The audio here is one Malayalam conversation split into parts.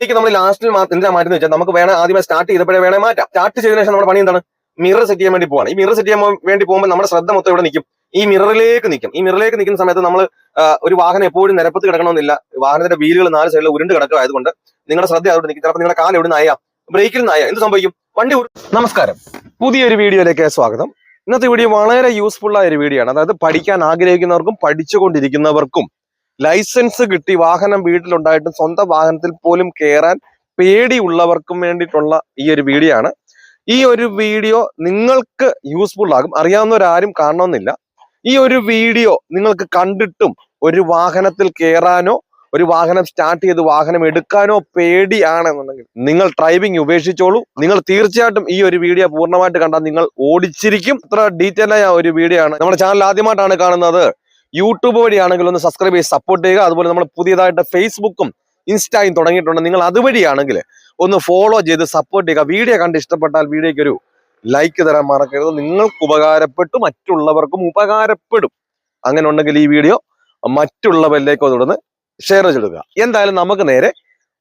നമ്മൾ ലാസ്റ്റിൽ എന്തിനാ മാറ്റുന്ന വെച്ചാൽ നമുക്ക് വേണം ആദ്യമേ സ്റ്റാർട്ട് ചെയ്തപ്പോഴേ വേണേ മാറ്റാം. സ്റ്റാർട്ട് ചെയ്തതിനു ശേഷം നമ്മുടെ പണി എന്താണ്? മിറർ സെറ്റ് ചെയ്യാൻ വേണ്ടി പോവാണ്. ഈ മിറർ സെറ്റ് ചെയ്യാൻ വേണ്ടി പോകുമ്പോൾ നമ്മുടെ ശ്രദ്ധ മൊത്തം ഇവിടെ നിൽക്കും, ഈ മിററിലേക്ക് നിൽക്കും. ഈ മിററിലേക്ക് നിൽക്കുന്ന സമയത്ത് നമ്മൾ ഒരു വാഹനം എപ്പോഴും നിരപ്പത്ത് കിടക്കണമെന്നില്ല. വാഹനത്തിന്റെ വീലുകൾ 4 സൈഡിൽ ഉരുണ്ട് കിടക്കുകയായതുകൊണ്ട് നിങ്ങളുടെ ശ്രദ്ധ അവിടെ നിൽക്കും. ചിലപ്പോൾ നിങ്ങളുടെ കാലം എവിടെ നിന്നായ ബ്രേക്കിൽ നിന്നായ എന്ത് സംഭവിക്കും? വണ്ടി. നമസ്കാരം, പുതിയൊരു വീഡിയോയിലേക്ക് സ്വാഗതം. ഇന്നത്തെ വീഡിയോ വളരെ യൂസ്ഫുൾ ആയ ഒരു വീഡിയോ ആണ്. അതായത് പഠിക്കാൻ ആഗ്രഹിക്കുന്നവർക്കും പഠിച്ചുകൊണ്ടിരിക്കുന്നവർക്കും ലൈസൻസ് കിട്ടി വാഹനം വീട്ടിലുണ്ടായിട്ടും സ്വന്തം വാഹനത്തിൽ പോലും കയറാൻ പേടിയുള്ളവർക്കും വേണ്ടിയിട്ടുള്ള ഈ ഒരു വീഡിയോ ആണ്. ഈ ഒരു വീഡിയോ നിങ്ങൾക്ക് യൂസ്ഫുൾ ആകും. അറിയാവുന്നവരാരും കാണണമെന്നില്ല. ഈ ഒരു വീഡിയോ നിങ്ങൾക്ക് കണ്ടിട്ടും ഒരു വാഹനത്തിൽ കയറാനോ ഒരു വാഹനം സ്റ്റാർട്ട് ചെയ്ത് വാഹനം എടുക്കാനോ പേടിയാണെന്നുണ്ടെങ്കിൽ നിങ്ങൾ ഡ്രൈവിംഗ് ഉപേക്ഷിച്ചോളൂ. നിങ്ങൾ തീർച്ചയായിട്ടും ഈ ഒരു വീഡിയോ പൂർണ്ണമായിട്ട് കണ്ടാൽ നിങ്ങൾ ഓടിച്ചിരിക്കും. ഇത്ര ഡീറ്റെയിൽ ആയ ഒരു വീഡിയോ ആണ്. നമ്മുടെ ചാനൽ ആദ്യമായിട്ടാണ് കാണുന്നത്, യൂട്യൂബ് വഴിയാണെങ്കിൽ ഒന്ന് സബ്സ്ക്രൈബ് ചെയ്ത് സപ്പോർട്ട് ചെയ്യുക. അതുപോലെ നമ്മൾ പുതിയതായിട്ട് ഫേസ്ബുക്കും ഇൻസ്റ്റയും തുടങ്ങിയിട്ടുണ്ട്. നിങ്ങൾ അതുവഴിയാണെങ്കിൽ ഒന്ന് ഫോളോ ചെയ്ത് സപ്പോർട്ട് ചെയ്യുക. വീഡിയോ കണ്ട് ഇഷ്ടപ്പെട്ടാൽ വീഡിയോയ്ക്ക് ഒരു ലൈക്ക് തരാൻ മറക്കരുത്. നിങ്ങൾക്ക് ഉപകാരപ്പെട്ടു, മറ്റുള്ളവർക്കും ഉപകാരപ്പെടും. അങ്ങനെ ഉണ്ടെങ്കിൽ ഈ വീഡിയോ മറ്റുള്ളവരിലേക്ക് തുടർന്ന് ഷെയർ ചെയ്തിടുക. എന്തായാലും നമുക്ക് നേരെ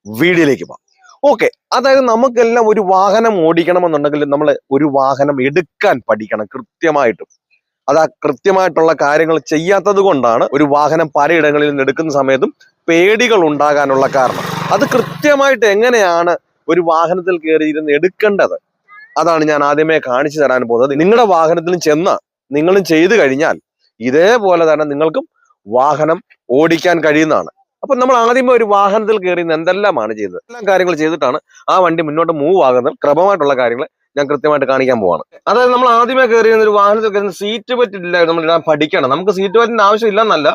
വീഡിയോയിലേക്ക് പോകാം. ഓക്കെ, അതായത് നമുക്കെല്ലാം ഒരു വാഹനം ഓടിക്കണമെന്നുണ്ടെങ്കിൽ നമ്മൾ ഒരു വാഹനം എടുക്കാൻ പഠിക്കണം കൃത്യമായിട്ടും. അത് ആ കൃത്യമായിട്ടുള്ള കാര്യങ്ങൾ ചെയ്യാത്തത് കൊണ്ടാണ് ഒരു വാഹനം പലയിടങ്ങളിൽ നിന്ന് എടുക്കുന്ന സമയത്തും പേടികൾ ഉണ്ടാകാനുള്ള കാരണം. അത് കൃത്യമായിട്ട് എങ്ങനെയാണ് ഒരു വാഹനത്തിൽ കയറി ഇരുന്ന് എടുക്കേണ്ടത്, അതാണ് ഞാൻ ആദ്യമേ കാണിച്ചു തരാൻ പോകുന്നത്. നിങ്ങളുടെ വാഹനത്തിലും ചെന്ന് നിങ്ങളും ചെയ്തു കഴിഞ്ഞാൽ ഇതേപോലെ തന്നെ നിങ്ങൾക്കും വാഹനം ഓടിക്കാൻ കഴിയുന്നതാണ്. അപ്പൊ നമ്മൾ ആദ്യമേ ഒരു വാഹനത്തിൽ കയറി എന്തെല്ലാമാണ് ചെയ്തത്, എല്ലാം കാര്യങ്ങൾ ചെയ്തിട്ടാണ് ആ വണ്ടി മുന്നോട്ട് മൂവ് ആകുന്നത്. ക്രമമായിട്ടുള്ള കാര്യങ്ങൾ ഞാൻ കൃത്യമായിട്ട് കാണിക്കാൻ പോവാണ്. അതായത് നമ്മൾ ആദ്യമേ കയറി ഒരു വാഹനത്തിൽ കയറുന്ന സീറ്റ് ബെൽറ്റ് ഇല്ല, നമ്മൾ ഇടാൻ പഠിക്കണം. നമുക്ക് സീറ്റ് ബെൽറ്റിന്റെ ആവശ്യം ഇല്ലെന്നല്ല,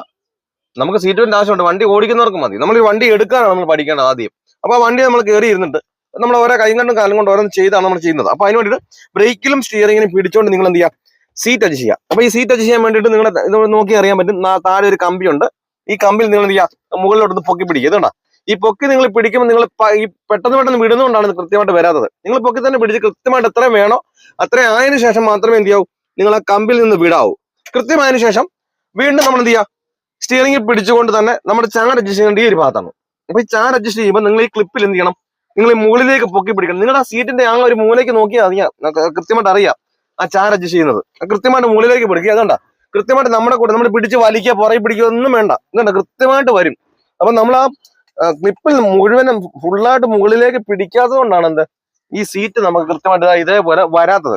നമുക്ക് സീറ്റ് ബെൽറ്റിന്റെ ആവശ്യമുണ്ട്. വണ്ടി ഓടിക്കുന്നവർക്ക് മതി. നമ്മൾ ഈ വണ്ടി എടുക്കാനാണ് നമ്മൾ പഠിക്കണം ആദ്യം. അപ്പൊ ആ വണ്ടി നമ്മൾ കയറി ഇരുന്നിട്ട് നമ്മൾ ഓരോ കൈ കൊണ്ടും കാലം കൊണ്ട് ഓരോന്ന് ചെയ്താണ് നമ്മൾ ചെയ്യുന്നത്. അപ്പൊ അതിന് വേണ്ടിയിട്ട് ബ്രേക്കിലും സ്റ്റിയറിങ്ങിനും പിടിച്ചുകൊണ്ട് നിങ്ങൾ എന്ത് ചെയ്യുക? സീറ്റ് അഡ്ജസ്റ്റ് ചെയ്യുക. അപ്പൊ ഈ സീറ്റ് അഡ്ജസ്റ്റ് ചെയ്യാൻ വേണ്ടിയിട്ട് നിങ്ങൾ ഇത് നോക്കി അറിയാൻ പറ്റും. താഴെ ഒരു കമ്പിയുണ്ട്. ഈ കമ്പിൽ നിങ്ങൾ എന്ത് ചെയ്യുക? മുകളിലോട്ട് പൊക്കി പിടിക്കുക. ഇതുകൊണ്ടാ ഈ പൊക്കി നിങ്ങൾ പിടിക്കുമ്പോൾ നിങ്ങൾ ഈ പെട്ടെന്ന് വിടുന്നതുകൊണ്ടാണ് ഇത് കൃത്യമായിട്ട് വരാത്തത്. നിങ്ങൾ പൊക്കി തന്നെ പിടിച്ച് കൃത്യമായിട്ട് എത്രയും വേണോ അത്രയും ആയതിനു ശേഷം മാത്രമേ എന്ത് ചെയ്യാവൂ? നിങ്ങൾ ആ കമ്പിൽ നിന്ന് വിടാവൂ. കൃത്യമായതിനു ശേഷം വീണ്ടും നമ്മൾ എന്ത് ചെയ്യുക? സ്റ്റിയറിംഗിൽ പിടിച്ചുകൊണ്ട് തന്നെ നമ്മുടെ ചാർ അഡ്ജസ്റ്റ് ചെയ്യേണ്ട ഈ ഒരു ഭാഗത്താണ്. അപ്പൊ ഈ ചാർ അഡ്ജസ്റ്റ് ചെയ്യുമ്പോൾ നിങ്ങൾ ഈ ക്ലിപ്പിൽ എന്ത് ചെയ്യണം? നിങ്ങൾ ഈ മുകളിലേക്ക് പൊക്കി പിടിക്കണം. നിങ്ങളുടെ ആ സീറ്റിന്റെ ആ ഒരു മൂലയ്ക്ക് നോക്കിയാൽ അറിയാം, കൃത്യമായിട്ട് അറിയാം ആ ചാർ അഡ്ജസ്റ്റ് ചെയ്യുന്നത്. കൃത്യമായിട്ട് മുകളിലേക്ക് പിടിക്കുക. അതുകൊണ്ടാ കൃത്യമായിട്ട് നമ്മുടെ കൂടെ നമ്മൾ പിടിച്ച് വലിക്കുക, പുറകെ പിടിക്കുക ഒന്നും വേണ്ട. ഇതുണ്ട്, കൃത്യമായിട്ട് വരും. അപ്പൊ നമ്മൾ ആ ക്ലിപ്പിൽ മുഴുവനും ഫുള്ളായിട്ട് മുകളിലേക്ക് പിടിക്കാത്തത് കൊണ്ടാണ് എന്ത് ഈ സീറ്റ് നമുക്ക് കൃത്യമായിട്ട് ഇതേപോലെ വരാത്തത്.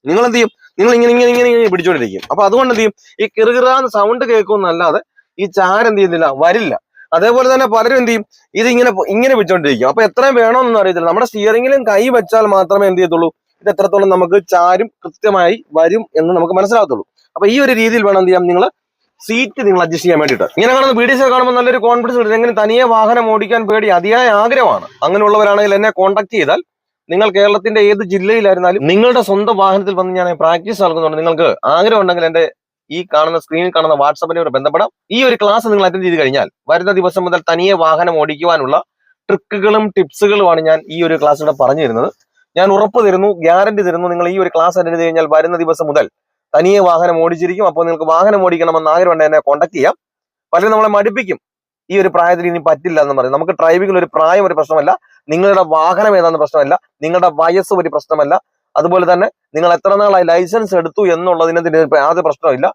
നിങ്ങൾ എന്ത് ചെയ്യും? നിങ്ങൾ ഇങ്ങനെ പിടിച്ചോണ്ടിരിക്കും. അപ്പൊ അതുകൊണ്ട് എന്ത് ചെയ്യും? ഈ കിറുകിറാന്ന് സൗണ്ട് കേൾക്കുമെന്നല്ലാതെ ഈ ചാര എന്ത് ചെയ്യുന്നില്ല, വരില്ല. അതേപോലെ തന്നെ പലരും എന്ത് ചെയ്യും? ഇത് ഇങ്ങനെ പിടിച്ചോണ്ടിരിക്കും. അപ്പൊ എത്രയും വേണമെന്നൊന്നും അറിയത്തില്ല. നമ്മുടെ സ്റ്റിയറിംഗിലും കൈ വെച്ചാൽ മാത്രമേ എന്ത് ചെയ്യത്തുള്ളൂ, ഇത് എത്രത്തോളം നമുക്ക് ചാരും കൃത്യമായി വരും എന്ന് നമുക്ക് മനസ്സിലാകത്തുള്ളൂ. അപ്പൊ ഈ ഒരു രീതിയിൽ വേണം എന്ത് ചെയ്യാം? നിങ്ങൾ സീറ്റ് നിങ്ങൾ അഡ്ജസ്റ്റ് ചെയ്യാൻ വേണ്ടിയിട്ട്. ഇങ്ങനെ കാണുന്ന വീഡിയോസ് കാണുമ്പോൾ നല്ലൊരു കോൺഫിഡൻസ് കിട്ടും. എങ്ങനെ തനിയെ വാഹനം ഓടിക്കാൻ പേടി, അതിയായ ആഗ്രഹമാണ്. അങ്ങനെയുള്ളവരാണെങ്കിൽ എന്നെ കോൺടാക്ട് ചെയ്താൽ നിങ്ങൾ കേരളത്തിന്റെ ഏത് ജില്ലയിലായിരുന്നാലും നിങ്ങളുടെ സ്വന്തം വാഹനത്തിൽ വന്ന് ഞാൻ പ്രാക്ടീസ് നൽകുന്നുണ്ട്. നിങ്ങൾക്ക് ആഗ്രഹം ഉണ്ടെങ്കിൽ എന്റെ ഈ കാണുന്ന സ്ക്രീനിൽ കാണുന്ന വാട്സാപ്പിനോട് ബന്ധപ്പെടാം. ഈ ഒരു ക്ലാസ് നിങ്ങൾ അറ്റൻഡ് ചെയ്ത് കഴിഞ്ഞാൽ വരുന്ന ദിവസം മുതൽ തനിയെ വാഹനം ഓടിക്കുവാനുള്ള ട്രിക്കുകളും ടിപ്സുകളുമാണ് ഞാൻ ഈ ഒരു ക്ലാസ്സിലൂടെ പറഞ്ഞു തരുന്നത്. ഞാൻ ഉറപ്പ് തരുന്നു, ഗ്യാരണ്ടി തരുന്നു, നിങ്ങൾ ഈ ഒരു ക്ലാസ് അറ്റൻഡ് ചെയ്ത് കഴിഞ്ഞാൽ വരുന്ന ദിവസം മുതൽ തനിയെ വാഹനം ഓടിച്ചിരിക്കും. അപ്പോൾ നിങ്ങൾക്ക് വാഹനം ഓടിക്കണമെന്ന് ആഗ്രഹമുണ്ട് എന്നെ കോൺടാക്ട് ചെയ്യാം. പലരും നമ്മളെ മടുപ്പിക്കും, ഈ ഒരു പ്രായത്തിൽ ഇനി പറ്റില്ല എന്ന് പറയും. നമുക്ക് ഡ്രൈവിംഗിൽ ഒരു പ്രായം ഒരു പ്രശ്നമല്ല, നിങ്ങളുടെ വാഹനം ഏതാണെന്ന് പ്രശ്നമല്ല, നിങ്ങളുടെ വയസ്സ് ഒരു പ്രശ്നമല്ല, അതുപോലെ തന്നെ നിങ്ങൾ എത്ര നാളായി ലൈസൻസ് എടുത്തു എന്നുള്ളതിന് യാതൊരു പ്രശ്നമില്ല.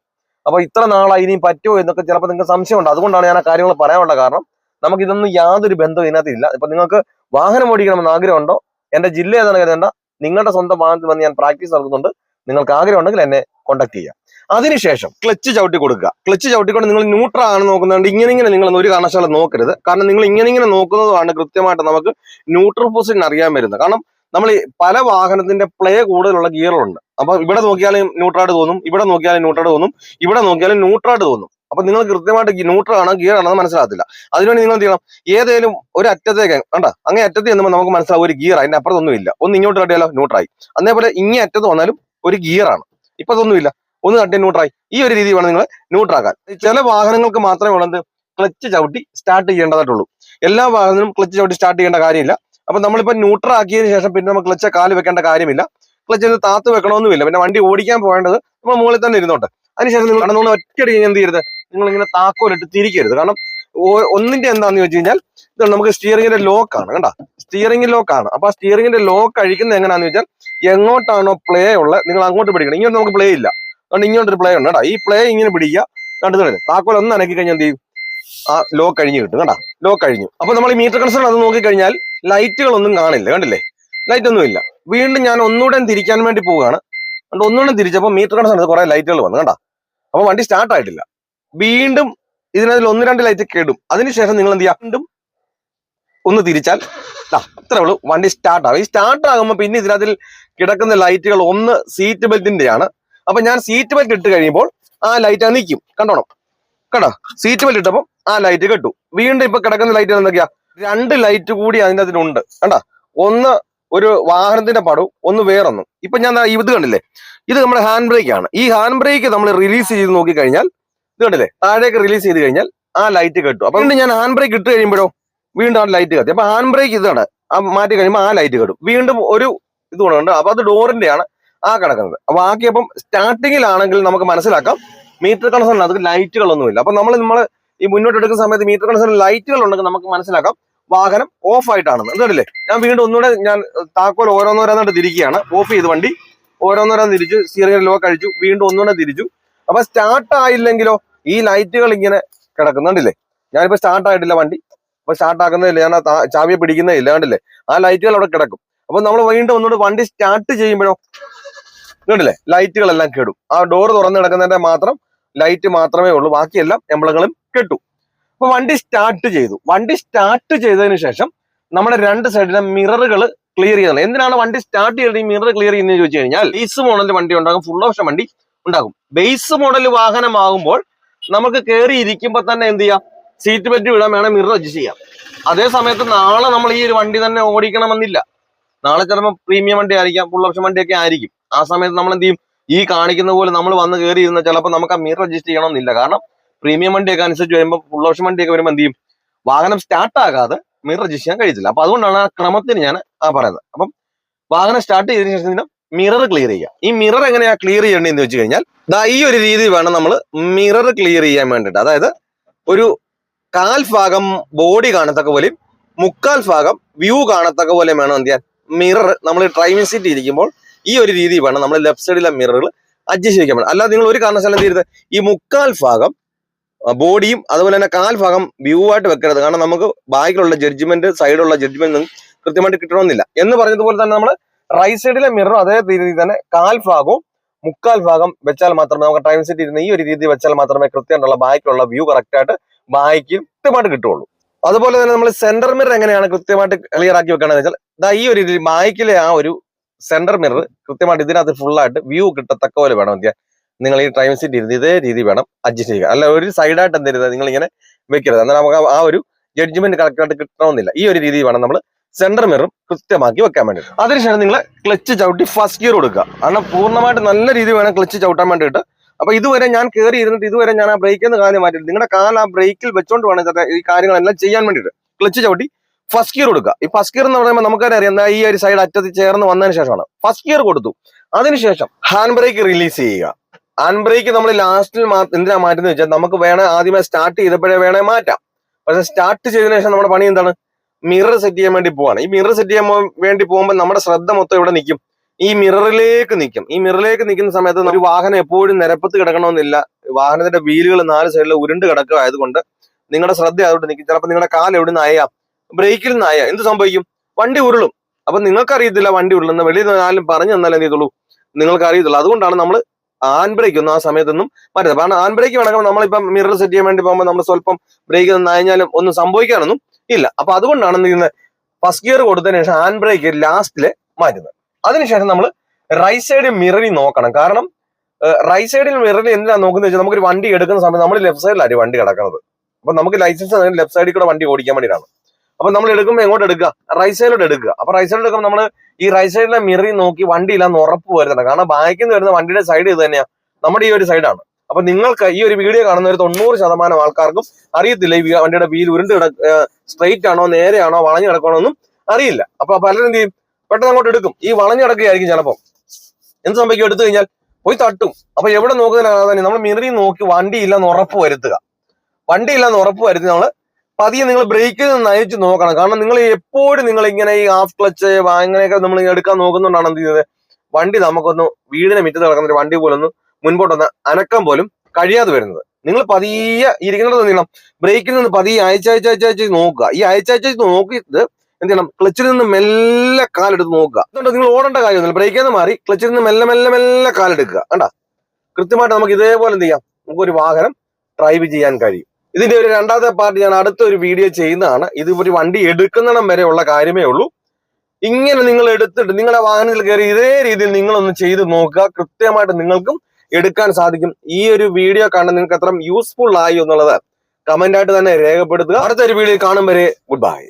അപ്പൊ ഇത്ര നാളായി ഇനി പറ്റുമോ എന്നൊക്കെ ചിലപ്പോൾ നിങ്ങൾക്ക് സംശയമുണ്ട്. അതുകൊണ്ടാണ് ഞാൻ ആ കാര്യങ്ങൾ പറയാനുള്ള കാരണം. നമുക്കിതൊന്നും യാതൊരു ബന്ധവും ഇതിനകത്തില്ല. ഇപ്പൊ നിങ്ങൾക്ക് വാഹനം ഓടിക്കണമെന്ന് ആഗ്രഹമുണ്ടോ, എന്റെ ജില്ല ഏതാണ് കരുതേണ്ട, നിങ്ങളുടെ സ്വന്തം വാഹനത്തിൽ വന്ന് ഞാൻ പ്രാക്ടീസ് നടത്തുന്നുണ്ട്. നിങ്ങൾക്ക് ആഗ്രഹം ഉണ്ടെങ്കിൽ എന്നെ കോൺടാക്ട് ചെയ്യാം. അതിനുശേഷം ക്ലച്ച് ചവിട്ടി കൊടുക്കുക. ക്ലച്ച് ചവിട്ടിക്കൊണ്ട് നിങ്ങൾ ന്യൂട്രൽ ആണ് നോക്കുന്നുണ്ട്. ഇങ്ങനെ നിങ്ങൾ ഒരു കാരണവശാലും നോക്കരുത്. കാരണം നിങ്ങൾ ഇങ്ങനെ നോക്കുന്നതാണ് കൃത്യമായിട്ട് നമുക്ക് ന്യൂട്രൽ പൊസിഷൻ അറിയാൻ വരുന്നത്. കാരണം നമ്മൾ പല വാഹനത്തിന്റെ പ്ലേ കൂടുതലുള്ള ഗിയറുകളുണ്ട്. അപ്പൊ ഇവിടെ നോക്കിയാലും ന്യൂട്രായിട്ട് തോന്നും, ഇവിടെ നോക്കിയാലും ന്യൂട്രായിട്ട് തോന്നും, ഇവിടെ നോക്കിയാലും ന്യൂട്രായിട്ട് തോന്നും. അപ്പൊ നിങ്ങൾ കൃത്യമായിട്ട് ന്യൂട്രൽ ആണോ ഗിയർ ആണെന്ന് മനസ്സിലാകത്തില്ല. അതിനുവേണ്ടി നിങ്ങൾ എന്ത് ചെയ്യണം? ഏതേലും ഒരു അറ്റത്തേക്ക് കണ്ട അങ്ങേ അറ്റത്ത് ചെന്നുമ്പോൾ നമുക്ക് മനസ്സിലാവും ഒരു ഗിയർ, അതിന്റെ അപ്പുറത്തൊന്നും ഇല്ല. ഒന്ന് ഇങ്ങോട്ട് തട്ടിയാലോ ന്യൂട്രായി. അതേപോലെ ഇങ്ങേ അറ്റത്ത് വന്നാലും ഒരു ഗിയറാണ്, ഇപ്പതൊന്നുമില്ല, ഒന്ന് തട്ടി ന്യൂട്രായി. ഈ ഒരു രീതി വേണം നിങ്ങൾ ന്യൂട്രാക്കാൻ. ചില വാഹനങ്ങൾക്ക് മാത്രമേ ഉള്ളത് ക്ലച്ച് ചവിട്ടി സ്റ്റാർട്ട് ചെയ്യേണ്ടതായിട്ടുള്ളൂ. എല്ലാ വാഹനവും ക്ലച്ച് ചവിട്ടി സ്റ്റാർട്ട് ചെയ്യേണ്ട കാര്യമില്ല. അപ്പൊ നമ്മളിപ്പോ ന്യൂട്രൽ ആക്കിയതിനു ശേഷം പിന്നെ നമ്മൾ ക്ലച്ച് കാല് വെക്കേണ്ട കാര്യമില്ല, ക്ലച്ച് താത്ത് വെക്കണമെന്നുമില്ല. പിന്നെ വണ്ടി ഓടിക്കാൻ പോകേണ്ടത് നമ്മൾ മുകളിൽ തന്നെ ഇരുന്നോട്ടെ. അതിനുശേഷം നിങ്ങൾ ഒറ്റയടിക്ക് എന്ത് ചെയ്യരുത്, നിങ്ങൾ ഇങ്ങനെ താക്കോലിട്ട് തിരിക്കരുത്. കാരണം ഒന്നിന്റെ എന്താണെന്ന് ചോദിച്ചു കഴിഞ്ഞാൽ ഇതാണ് നമുക്ക് സ്റ്റിയറിംഗിന്റെ ലോക്കാണ് കണ്ട, സ്റ്റിയറിംഗ് ലോക്കാണ്. അപ്പൊ ആ സ്റ്റിയറിംഗിന്റെ ലോക്ക് അഴിക്കുന്നത് എങ്ങനെയാന്ന് വെച്ചാൽ എങ്ങോട്ടാണോ പ്ലേ ഉള്ളത് നിങ്ങൾ അങ്ങോട്ട് പിടിക്കണം. ഇങ്ങോട്ട് നമുക്ക് പ്ലേ ഇല്ല, അതുകൊണ്ട് ഇങ്ങോട്ടൊരു പ്ലേ ഉണ്ട് കേട്ടോ. ഈ പ്ലേ ഇങ്ങനെ പിടിക്കുക, കണ്ടു താക്കോൽ ഒന്ന് അനക്കി കഴിഞ്ഞാൽ എന്ത് ചെയ്യും, ആ ലോക്ക് കഴിഞ്ഞ് കിട്ടും കേട്ടോ, ലോക്ക് കഴിഞ്ഞു. അപ്പൊ നമ്മൾ ഈ മീറ്റർ കൺസോൾ അത് നോക്കിക്കഴിഞ്ഞാൽ ലൈറ്റുകളൊന്നും കാണില്ല, കണ്ടില്ലേ, ലൈറ്റ് ഒന്നും ഇല്ല. വീണ്ടും ഞാൻ ഒന്നുകൂടെ തിരിക്കാൻ വേണ്ടി പോവുകയാണ്, അതുകൊണ്ട് ഒന്നുകൂടെ തിരിച്ചപ്പോൾ മീറ്റർ കൺസോൾ കുറെ ലൈറ്റുകൾ വന്നു കണ്ട. അപ്പൊ വണ്ടി സ്റ്റാർട്ട് ആയിട്ടില്ല. വീണ്ടും ഇതിനകത്ത് 1-2 ലൈറ്റ് കേടും. അതിനുശേഷം നിങ്ങൾ എന്ത് ചെയ്യാം, വീണ്ടും ഒന്ന് തിരിച്ചാൽ അത്രേ ഉള്ളൂ, വണ്ടി സ്റ്റാർട്ട് ആകും. ഈ സ്റ്റാർട്ട് ആകുമ്പോൾ പിന്നെ ഇതിനകത്തിൽ കിടക്കുന്ന ലൈറ്റുകൾ ഒന്ന് സീറ്റ് ബെൽറ്റിന്റെയാണ്. അപ്പൊ ഞാൻ സീറ്റ് ബെൽറ്റ് ഇട്ട് കഴിയുമ്പോൾ ആ ലൈറ്റ് നിൽക്കും, കണ്ടോണം കണ്ടോ, സീറ്റ് ബെൽറ്റ് ഇട്ടപ്പോൾ ആ ലൈറ്റ് കെട്ടു. വീണ്ടും ഇപ്പൊ കിടക്കുന്ന ലൈറ്റുകൾ എന്തൊക്കെയാ, 2 ലൈറ്റ് കൂടി അതിൻ്റെ അതിനുണ്ട് കണ്ട. ഒന്ന് ഒരു വാഹനത്തിന്റെ പടവും ഒന്ന് വേറൊന്നും. ഇപ്പൊ ഞാൻ ഇത് കണ്ടില്ലേ, ഇത് നമ്മുടെ ഹാൻഡ് ബ്രേക്ക് ആണ്. ഈ ഹാൻഡ് ബ്രേക്ക് നമ്മൾ റിലീസ് ചെയ്ത് നോക്കിക്കഴിഞ്ഞാൽ ഇത് കണ്ടില്ലേ, താഴേക്ക് റിലീസ് ചെയ്ത് കഴിഞ്ഞാൽ ആ ലൈറ്റ് കെട്ടും. അപ്പൊ വീണ്ടും ഞാൻ ഹാൻഡ് ബ്രേക്ക് ഇട്ട് കഴിയുമ്പോഴോ വീണ്ടും ആ ലൈറ്റ് കത്തി. അപ്പൊ ഹാൻഡ് ബ്രേക്ക് ഇതാണ്, ആ മാറ്റി കഴിയുമ്പോൾ ആ ലൈറ്റ് കെട്ടും. വീണ്ടും ഒരു ഇത് കൊണ്ടുണ്ട്. അപ്പൊ അത് ഡോറിന്റെയാണ് ആ കിടക്കുന്നത്. അപ്പൊ ആക്കിയപ്പം സ്റ്റാർട്ടിങ്ങിലാണെങ്കിൽ നമുക്ക് മനസ്സിലാക്കാം മീറ്റർ കൺസോളിൽ അത് ലൈറ്റുകളൊന്നുമില്ല. അപ്പൊ നമ്മൾ ഈ മുന്നോട്ട് എടുക്കുന്ന സമയത്ത് മീറ്റർ കൺസോളിൽ ലൈറ്റുകൾ ഉണ്ടെങ്കിൽ നമുക്ക് മനസ്സിലാക്കാം വാഹനം ഓഫ് ആയിട്ടാണെന്ന്. എന്തല്ലേ, ഞാൻ വീണ്ടും ഒന്നുകൂടെ ഞാൻ താക്കോൽ ഓരോന്നോരോന്നായിട്ട് തിരിക്കുകയാണ്. ഓഫ് ചെയ്ത് വണ്ടി ഓരോന്നോരോന്ന് തിരിച്ചു, സ്റ്റിയറിംഗ് ലോക്ക് അഴിച്ചു, വീണ്ടും ഒന്നുകൂടെ തിരിച്ചു. അപ്പൊ സ്റ്റാർട്ട് ആയില്ലെങ്കിലോ ഈ ലൈറ്റുകൾ ഇങ്ങനെ കിടക്കുന്നുണ്ടല്ലേ. ഞാനിപ്പോ സ്റ്റാർട്ട് ആയിട്ടില്ല വണ്ടി, അപ്പൊ സ്റ്റാർട്ട് ആക്കുന്നതില്ല, ഞാൻ ചാവിയെ പിടിക്കുന്നതില്ല, കണ്ടില്ലേ, ആ ലൈറ്റുകൾ അവിടെ കിടക്കും. അപ്പൊ നമ്മൾ വീണ്ടും ഒന്നുകൂടെ വണ്ടി സ്റ്റാർട്ട് ചെയ്യുമ്പോഴോ കണ്ടില്ലേ, ലൈറ്റുകളെല്ലാം കെടും. ആ ഡോർ തുറന്നു കിടക്കുന്നതിന്റെ മാത്രം ലൈറ്റ് മാത്രമേ ഉള്ളൂ, ബാക്കിയെല്ലാം എംബ്ലങ്ങളും കെട്ടു. അപ്പൊ വണ്ടി സ്റ്റാർട്ട് ചെയ്തു. വണ്ടി സ്റ്റാർട്ട് ചെയ്തതിന് ശേഷം നമ്മുടെ 2 സൈഡിലെ മിററുകൾ ക്ലിയർ ചെയ്യുന്നത്. എന്തിനാണ് വണ്ടി സ്റ്റാർട്ട് ചെയ്ത് ഈ മിറർ ക്ലിയർ ചെയ്യുന്നത് ചോദിച്ചു കഴിഞ്ഞാൽ, ബേസ് മോഡൽ വണ്ടി ഉണ്ടാകും, ഫുൾ ഓപ്ഷൻ വണ്ടി ഉണ്ടാകും. ബേസ് മോഡൽ വാഹനമാകുമ്പോൾ നമുക്ക് കയറി ഇരിക്കുമ്പോൾ തന്നെ എന്ത് ചെയ്യാം, സീറ്റ് ബെൽറ്റ് വിടാൻ വേണം, മിറർ അഡ്ജസ്റ്റ് ചെയ്യാം. അതേ സമയത്ത് നാളെ നമ്മൾ ഈ ഒരു വണ്ടി തന്നെ ഓടിക്കണമെന്നില്ല. നാളെ ചിലപ്പോൾ പ്രീമിയം വണ്ടി ആയിരിക്കാം, ഫുൾ ഓപ്ഷൻ വണ്ടിയൊക്കെ ആയിരിക്കും. ആ സമയത്ത് നമ്മൾ എന്ത് ചെയ്യും, ഈ കാണിക്കുന്ന പോലെ നമ്മൾ വന്ന് കയറി ഇരുന്ന ചിലപ്പോൾ നമുക്ക് ആ മിറർ അഡ്ജസ്റ്റ് ചെയ്യണമെന്നില്ല. കാരണം പ്രീമിയം വണ്ടിയൊക്കെ അനുസരിച്ച് വരുമ്പോൾ, ഫുൾ ഓപ്ഷൻ വണ്ടിയൊക്കെ വരുമ്പോൾ എന്ത് ചെയ്യും, വാഹനം സ്റ്റാർട്ട് ആകാതെ മിറർ അഡ്ജസ്റ്റ് ചെയ്യാൻ കഴിയത്തില്ല. അപ്പൊ അതുകൊണ്ടാണ് ആ ക്രമത്തിന് ഞാൻ പറയുന്നത്. അപ്പം വാഹനം സ്റ്റാർട്ട് ചെയ്തതിനു ശേഷം മിറർ ക്ലിയർ ചെയ്യുക. ഈ മിറർ എങ്ങനെയാ ക്ലിയർ ചെയ്യേണ്ടതെന്ന് വെച്ച് കഴിഞ്ഞാൽ ഈ ഒരു രീതി വേണം നമ്മൾ മിറർ ക്ലിയർ ചെയ്യാൻ വേണ്ടിയിട്ട്. അതായത് ഒരു 1/4 ഭാഗം ബോഡി കാണത്തക്ക പോലെയും 3/4 ഭാഗം വ്യൂ കാണത്തക്ക പോലെയും വേണം എന്ത് ചെയ്യാൻ, മിറർ നമ്മൾ ഡ്രൈവിംഗ് സീറ്റ് ഇരിക്കുമ്പോൾ ഈ ഒരു രീതി വേണം നമ്മൾ ലെഫ്റ്റ് സൈഡിലെ മിററുകൾ അഡ്ജസ്റ്റ് ചെയ്യാൻ വേണം. അല്ലാതെ നിങ്ങൾ ഒരു കാരണവശാലും എന്ത് ചെയ്യരുത്, ഈ 3/4 ഭാഗം ബോഡിയും അതുപോലെ തന്നെ 1/4 ഭാഗം വ്യൂ ആയിട്ട് വെക്കരുത്. കാരണം നമുക്ക് ബാക്കിലുള്ള ജഡ്ജ്മെന്റ്, സൈഡിലുള്ള ജഡ്ജ്മെന്റ് കൃത്യമായിട്ട് കിട്ടണമെന്നില്ല. എന്ന് പറഞ്ഞതുപോലെ തന്നെ നമ്മൾ റൈറ്റ് സൈഡിലെ മിറർ അതേ രീതി തന്നെ 1/4 ഭാഗവും 3/4 ഭാഗം വെച്ചാൽ മാത്രമേ നമുക്ക് ഡ്രൈവിംഗ് സീറ്റ് ഇരുന്ന് ഈ ഒരു രീതി വെച്ചാൽ മാത്രമേ കൃത്യമായിട്ടുള്ള ബാക്കിലുള്ള വ്യൂ കറക്റ്റ് ആയിട്ട് ബാക്ക് കൃത്യമായിട്ട് കിട്ടുള്ളൂ. അതുപോലെ തന്നെ നമ്മൾ സെന്റർ മിറർ എങ്ങനെയാണ് കൃത്യമായിട്ട് ക്ലിയർ ആക്കി വെക്കണമെന്ന് വെച്ചാൽ ഈ ഒരു രീതി ബാക്കിലെ ആ ഒരു സെന്റർ മിറർ കൃത്യമായിട്ട് ഇതിനകത്ത് ഫുള്ളായിട്ട് വ്യൂ കിട്ടത്തക്ക പോലെ വേണം എന്ത് ചെയ്യാൻ, നിങ്ങൾ ഈ ഡ്രൈവിംഗ് സീറ്റ് ഇരുന്ന് ഇതേ രീതി വേണം അഡ്ജസ്റ്റ് ചെയ്യുക. അല്ല ഒരു സൈഡായിട്ട് എന്തെങ്കിലും നിങ്ങൾ ഇങ്ങനെ വെക്കരുത്, എന്നാൽ നമുക്ക് ആ ഒരു ജഡ്ജ്മെന്റ് കറക്റ്റായിട്ട് കിട്ടണമെന്നില്ല. ഈ ഒരു രീതി വേണം നമ്മൾ സെന്റർ മിററും കൃത്യമാക്കി വെക്കാൻ വേണ്ടി. അതിനുശേഷം നിങ്ങൾ ക്ലച്ച് ചവിട്ടി ഫസ്റ്റ് ഗിയർ കൊടുക്കുക. കാരണം പൂർണ്ണമായിട്ട് നല്ല രീതി വേണം ക്ലച്ച് ചവിട്ടാൻ വേണ്ടിയിട്ട്. അപ്പൊ ഇതുവരെ ഞാൻ കയറി ഇരുന്നിട്ട് ഇതുവരെ ഞാൻ ആ ബ്രേക്കിൽ നിന്ന് കാര്യം മാറ്റിയിട്ട് നിങ്ങളുടെ കാൽ ആ ബ്രേക്കിൽ വെച്ചോണ്ട് വേണം ഈ കാര്യങ്ങളെല്ലാം ചെയ്യാൻ വേണ്ടിയിട്ട്. ക്ലച്ച് ചവിട്ടി ഫസ്റ്റ് ഗിയർ കൊടുക്കുക. ഈ ഫസ്റ്റ് ഗിയർ എന്ന് പറയുമ്പോൾ നമുക്കറിയാം ഈ ഒരു സൈഡ് അറ്റത്ത് ചേർന്ന് വന്നതിന് ശേഷമാണ് ഫസ്റ്റ് ഗിയർ കൊടുത്തു. അതിനുശേഷം ഹാൻഡ് ബ്രേക്ക് റിലീസ് ചെയ്യുക. ഹാൻഡ് ബ്രേക്ക് നമ്മൾ ലാസ്റ്റിൽ എന്തിനാ മാറ്റുന്നത് വെച്ചാൽ നമുക്ക് വേണേൽ ആദ്യമേ സ്റ്റാർട്ട് ചെയ്തപ്പോഴേ വേണേ മാറ്റാം. പക്ഷെ സ്റ്റാർട്ട് ചെയ്തതിനു ശേഷം നമ്മുടെ പണി എന്താണ്, മിറർ സെറ്റ് ചെയ്യാൻ വേണ്ടി പോവാണ്. ഈ മിറർ സെറ്റ് ചെയ്യാൻ വേണ്ടി പോകുമ്പോൾ നമ്മുടെ ശ്രദ്ധ മൊത്തം ഇവിടെ നിൽക്കും, ഈ മിററിലേക്ക് നിൽക്കും. ഈ മിററിലേക്ക് നിൽക്കുന്ന സമയത്ത് ഒരു വാഹനം എപ്പോഴും നിരപ്പത്ത് കിടക്കണമെന്നില്ല. വാഹനത്തിന്റെ വീലുകൾ 4 സൈഡിൽ ഉരുണ്ട് കിടക്കുക ആയതുകൊണ്ട് നിങ്ങളുടെ ശ്രദ്ധ അതോട്ട് നിൽക്കും. ചിലപ്പോൾ നിങ്ങളുടെ കാൽ എവിടെ നിന്ന് ആയാം, ബ്രേക്കിൽ നിന്നായ എന്ത് സംഭവിക്കും, വണ്ടി ഉരുളും. അപ്പൊ നിങ്ങൾക്കറിയത്തില്ല വണ്ടി ഉരുളുന്ന, വെളിയിൽ നിന്നാലും പറഞ്ഞു തന്നാലും എന്ത് ചെയ്തുള്ളൂ, നിങ്ങൾക്ക് അറിയത്തുള്ളൂ. അതുകൊണ്ടാണ് നമ്മൾ ഹാൻഡ് ബ്രേക്ക് ഒന്നും ആ സമയത്തൊന്നും മാറ്റരുത്. കാരണം ഹാൻഡ് ബ്രേക്ക് വേണമെങ്കിൽ നമ്മളിപ്പം മിറർ സെറ്റ് ചെയ്യാൻ വേണ്ടി പോകുമ്പോൾ നമ്മൾ സ്വല്പം ബ്രേക്ക് നനഞ്ഞാലും ഒന്നും സംഭവിക്കാനൊന്നും ഇല്ല. അപ്പൊ അതുകൊണ്ടാണ് എന്ത് ചെയ്യുന്നത്, ഫസ്റ്റ് ഗിയർ കൊടുത്തതിന് ശേഷം ഹാൻഡ് ബ്രേക്ക് ലാസ്റ്റില് മാറ്റുന്നത്. അതിനുശേഷം നമ്മൾ റൈറ്റ് സൈഡ് മിററിൽ നോക്കണം. കാരണം റൈറ്റ് സൈഡിൽ മിററിൽ എന്തിനാണ് നോക്കുന്നത് വെച്ചാൽ നമുക്കൊരു വണ്ടി എടുക്കുന്ന സമയത്ത് നമ്മൾ ലെഫ്റ്റ് സൈഡിലായിരിക്കും വണ്ടി കിടക്കുന്നത്. അപ്പൊ നമുക്ക് ലൈസൻസ് ലെഫ്റ്റ് സൈഡിൽ കൂടെ വണ്ടി ഓടിക്കാൻ വേണ്ടിയിട്ടാണ്. അപ്പൊ നമ്മൾ എടുക്കുമ്പോൾ എങ്ങോട്ട് എടുക്കുക, റൈറ്റ് സൈഡിലോട്ട് എടുക്കുക. അപ്പൊ റൈറ്റ് സൈഡിൽ എടുക്കുമ്പോൾ നമ്മൾ ഈ റൈറ്റ് സൈഡിലെ മിററിൽ നോക്കി വണ്ടി ഇല്ലാന്ന് ഉറപ്പ് വരുന്നുണ്ട്. കാരണം ബാക്കിൽ നിന്ന് വരുന്ന വണ്ടിയുടെ സൈഡ് ഇത് തന്നെയാണ്, നമ്മുടെ ഈ ഒരു സൈഡാണ്. അപ്പൊ നിങ്ങൾക്ക് ഈ ഒരു വീഡിയോ കാണുന്ന ഒരു 90% ആൾക്കാർക്കും അറിയത്തില്ല ഈ വണ്ടിയുടെ വീൽ ഉരുണ്ട് സ്ട്രെയിറ്റ് ആണോ നേരെയാണോ വളഞ്ഞു കിടക്കണോ ഒന്നും അറിയില്ല. അപ്പൊ പലരും എന്ത് ചെയ്യും, പെട്ടെന്ന് അങ്ങോട്ട് എടുക്കും. ഈ വളഞ്ഞു കിടക്കുകയായിരിക്കും ചിലപ്പോൾ. എന്ത് സംഭവിക്കും, എടുത്തു കഴിഞ്ഞാൽ പോയി തട്ടും. അപ്പൊ എവിടെ നോക്കുന്നതിനാ തന്നെ നമ്മൾ മിററിൽ നോക്കി വണ്ടി ഇല്ലെന്ന് ഉറപ്പ് വരുത്തുക. വണ്ടി ഇല്ലെന്ന് ഉറപ്പ് വരുത്തി നമ്മൾ പതിയെ നിങ്ങൾ ബ്രേക്കിൽ നിന്ന് നയിച്ച് നോക്കണം. കാരണം നിങ്ങൾ എപ്പോഴും നിങ്ങൾ ഇങ്ങനെ ഈ ഹാഫ് ക്ലച്ച് അങ്ങനെയൊക്കെ നമ്മൾ എടുക്കാൻ നോക്കുന്നുണ്ടാണ് എന്ത് ചെയ്യുന്നത്, വണ്ടി നമുക്കൊന്ന് വീടിനെ മിറ്റത്ത് കിടക്കുന്ന ഒരു വണ്ടി പോലൊന്ന് മുൻപോട്ടൊന്ന് അനക്കം പോലും കഴിയാതെ വരുന്നത്. നിങ്ങൾ പതിയെ ഇരിക്കുന്നത് എന്ത് ചെയ്യണം, ബ്രേക്കിൽ നിന്ന് പതിയെ അയച്ചയച്ച് നോക്കുക. ഈ അയച്ചയച്ച് നോക്കിയിട്ട് എന്ത് ചെയ്യണം, ക്ലച്ചിൽ നിന്ന് മെല്ലെ കാലെടുത്ത് നോക്കുക. അതുകൊണ്ട് നിങ്ങൾ ഓടേണ്ട കാര്യമൊന്നുമില്ല, ബ്രേക്കിൽ നിന്ന് മാറി ക്ലച്ചിൽ നിന്ന് മെല്ലെ മെല്ലെ മെല്ലെ കാലെടുക്കുക. കണ്ടാ, കൃത്യമായിട്ട് നമുക്ക് ഇതേപോലെ എന്ത് ചെയ്യാം, നമുക്കൊരു വാഹനം ഡ്രൈവ് ചെയ്യാൻ കഴിയും. ഇതിന്റെ ഒരു രണ്ടാമത്തെ പാർട്ട് ഞാൻ അടുത്ത ഒരു വീഡിയോ ചെയ്യുന്നതാണ്. ഇത് ഒരു വണ്ടി എടുക്കുന്നിടം വരെ ഉള്ള കാര്യമേ ഉള്ളൂ. ഇങ്ങനെ നിങ്ങൾ എടുത്തിട്ട് നിങ്ങളുടെ വാഹനത്തിൽ കയറി ഇതേ രീതിയിൽ നിങ്ങളൊന്ന് ചെയ്ത് നോക്കുക. കൃത്യമായിട്ട് നിങ്ങൾക്കും എടുക്കാൻ സാധിക്കും. ഈ ഒരു വീഡിയോ കാണാൻ നിങ്ങൾക്ക് എത്ര യൂസ്ഫുൾ ആയി എന്നുള്ളത് കമന്റ് ആയിട്ട് തന്നെ രേഖപ്പെടുത്തുക. അടുത്തൊരു വീഡിയോ കാണും വരെ ഗുഡ് ബൈ.